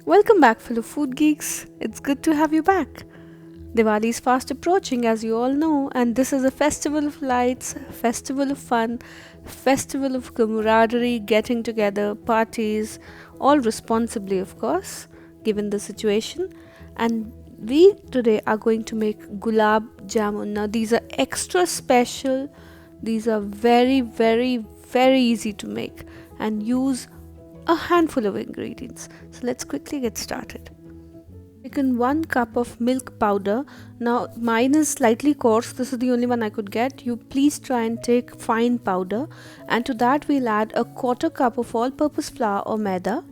Welcome back, fellow food geeks. It's good to have you back. Diwali is fast approaching, as you all know, and this is a festival of lights, festival of fun, festival of camaraderie, getting together, parties, all responsibly, of course, given the situation. And we today are going to make gulab jamun. Now, these are extra special, these are very, very, very easy to make and use a handful of ingredients. So let's quickly get started. Taken 1 cup of milk powder. Now mine is slightly coarse, this is the only one I could get. You please try and take fine powder, and to that we'll add a 1/4 cup of all purpose flour or maida.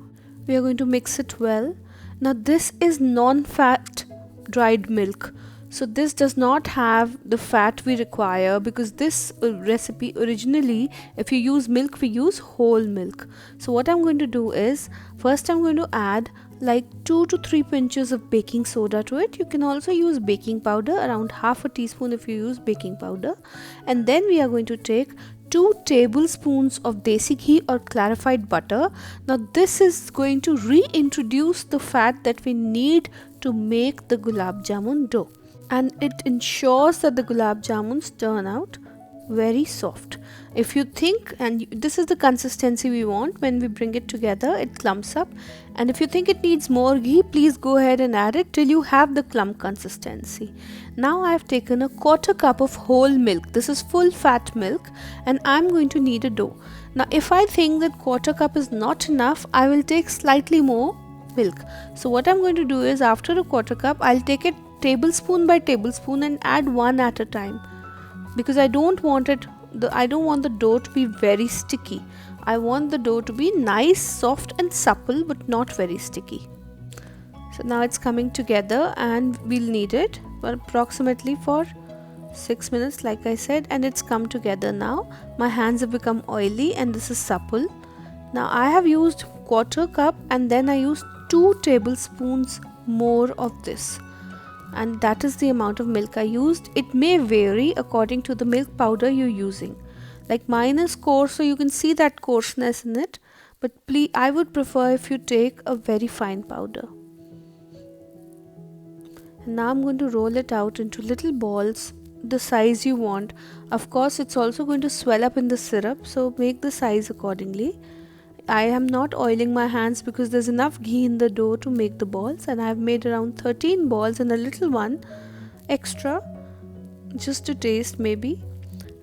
We are going to mix it well. Now this is non-fat dried milk, so this does not have the fat we require, because this recipe originally, if you use milk, we use whole milk. So what I'm going to do is, first I'm going to add like 2 to 3 pinches of baking soda to it. You can also use baking powder, around half a teaspoon if you use baking powder. And then we are going to take 2 tablespoons of desi ghee or clarified butter. Now this is going to reintroduce the fat that we need to make the gulab jamun dough, and it ensures that the gulab jamuns turn out very soft. If you think, and this is the consistency we want, when we bring it together it clumps up, and if you think it needs more ghee, please go ahead and add it till you have the clump consistency. Now I have taken a 1/4 cup of whole milk. This is full fat milk, and I'm going to knead a dough. Now if I think that 1/4 cup is not enough, I will take slightly more milk. So what I'm going to do is, after a 1/4 cup, I'll take it tablespoon by tablespoon and add one at a time, because I don't want the dough to be very sticky. I want the dough to be nice, soft and supple, but not very sticky. So now it's coming together, and we'll knead it for approximately for 6 minutes, like I said, and it's come together now. My hands have become oily and this is supple. Now I have used 1/4 cup, and then I used 2 tablespoons more of this, and that is the amount of milk I used. It may vary according to the milk powder you're using. Like mine is coarse, so you can see that coarseness in it, but please, I would prefer if you take a very fine powder. And now I'm going to roll it out into little balls, the size you want. Of course it's also going to swell up in the syrup, so make the size accordingly. I am not oiling my hands because there's enough ghee in the dough to make the balls, and I've made around 13 balls and a little one extra just to taste maybe.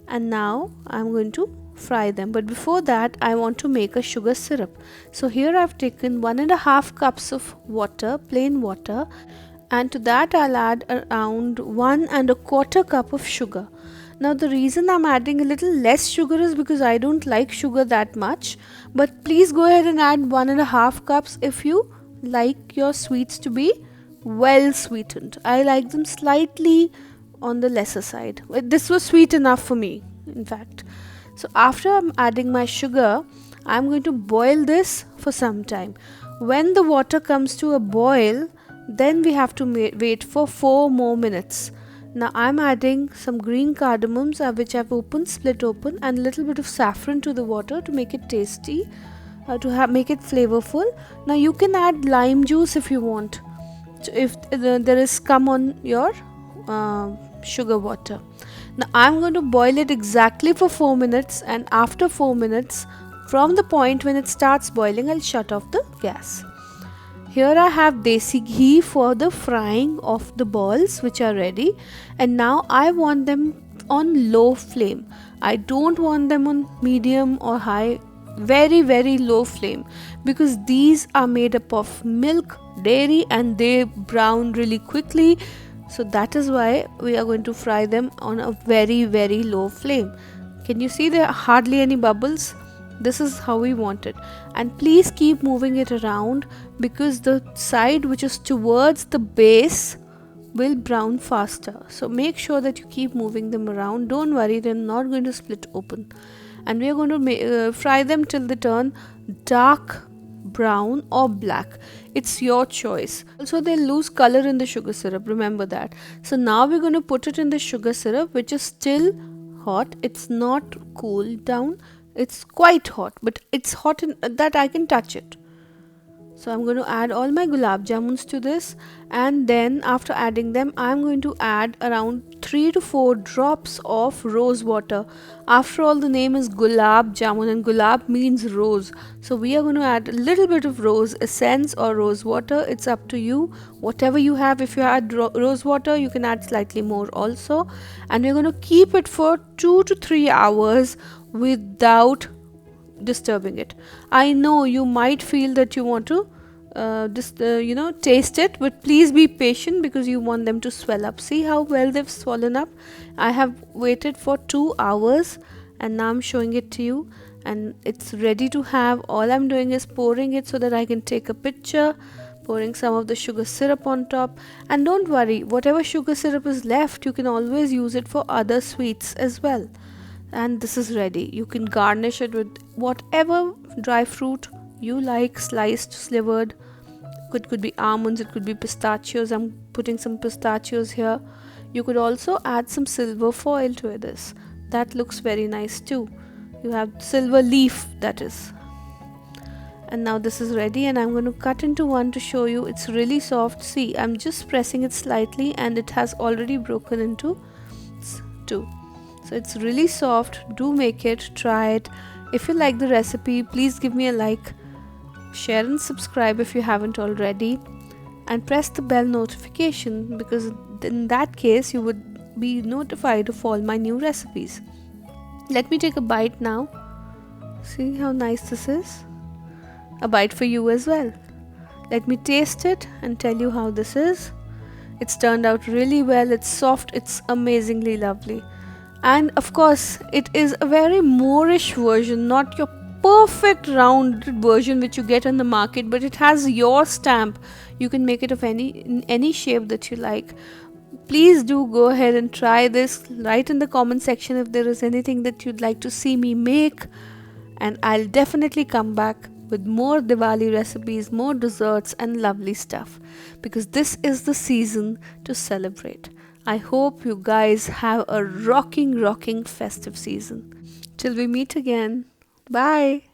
And now I'm going to fry them, but before that I want to make a sugar syrup. So here I've taken 1.5 cups of water, plain water, and to that I'll add around 1.25 cup of sugar. Now the reason I'm adding a little less sugar is because I don't like sugar that much, but please go ahead and add 1.5 cups if you like your sweets to be well sweetened. I like them slightly on the lesser side. This was sweet enough for me, in fact. So after I'm adding my sugar, I'm going to boil this for some time. When the water comes to a boil, then we have to wait for 4 more minutes. Now I'm adding some green cardamoms, which I've split open, and a little bit of saffron to the water to make it tasty, make it flavorful. Now you can add lime juice if you want, so if there is scum on your sugar water. Now I'm going to boil it exactly for 4 minutes, and after 4 minutes, from the point when it starts boiling, I'll shut off the gas. Here I have desi ghee for the frying of the balls, which are ready, and now I want them on low flame. I don't want them on medium or high, very very low flame, because these are made up of milk, dairy, and they brown really quickly. So that is why we are going to fry them on a very very low flame. Can you see there are hardly any bubbles? This is how we want it, and please keep moving it around, because the side which is towards the base will brown faster. So make sure that you keep moving them around. Don't worry, they're not going to split open. And we are going to fry them till they turn dark brown or black. It's your choice. Also they'll lose color in the sugar syrup, remember that. So now we're going to put it in the sugar syrup, which is still hot. It's not cooled down. It's quite hot, but it's hot in that I can touch it. So I'm going to add all my gulab jamuns to this, and then after adding them I'm going to add around 3 to 4 drops of rose water. After all, the name is gulab jamun and gulab means rose, so we are going to add a little bit of rose essence or rose water. It's up to you, whatever you have. If you add rose water, you can add slightly more also, and we're going to keep it for 2 to 3 hours without disturbing it. I know you might feel that you want to just taste it, but please be patient because you want them to swell up. See how well they've swollen up. I have waited for 2 hours and now I'm showing it to you, and it's ready to have. All I'm doing is pouring it so that I can take a picture, pouring some of the sugar syrup on top. And don't worry, whatever sugar syrup is left, you can always use it for other sweets as well. And this is ready. You can garnish it with whatever dry fruit you like, sliced, slivered. It could be almonds, it could be pistachios. I'm putting some pistachios here. You could also add some silver foil to this. That looks very nice too. You have silver leaf, that is. And now this is ready, and I'm going to cut into one to show you. It's really soft. See, I'm just pressing it slightly and it has already broken into two. So it's really soft. Do make it, try it. If you like the recipe, please give me a like, share and subscribe if you haven't already, and press the bell notification, because in that case you would be notified of all my new recipes. Let me take a bite now. See how nice this is? A bite for you as well. Let me taste it and tell you how this is. It's turned out really well. It's soft, it's amazingly lovely. And of course, it is a very Moorish version, not your perfect rounded version which you get on the market, but it has your stamp. You can make it of any shape that you like. Please do go ahead and try this. Write in the comment section if there is anything that you'd like to see me make, and I'll definitely come back with more Diwali recipes, more desserts and lovely stuff, because this is the season to celebrate. I hope you guys have a rocking festive season. Till we meet again. Bye.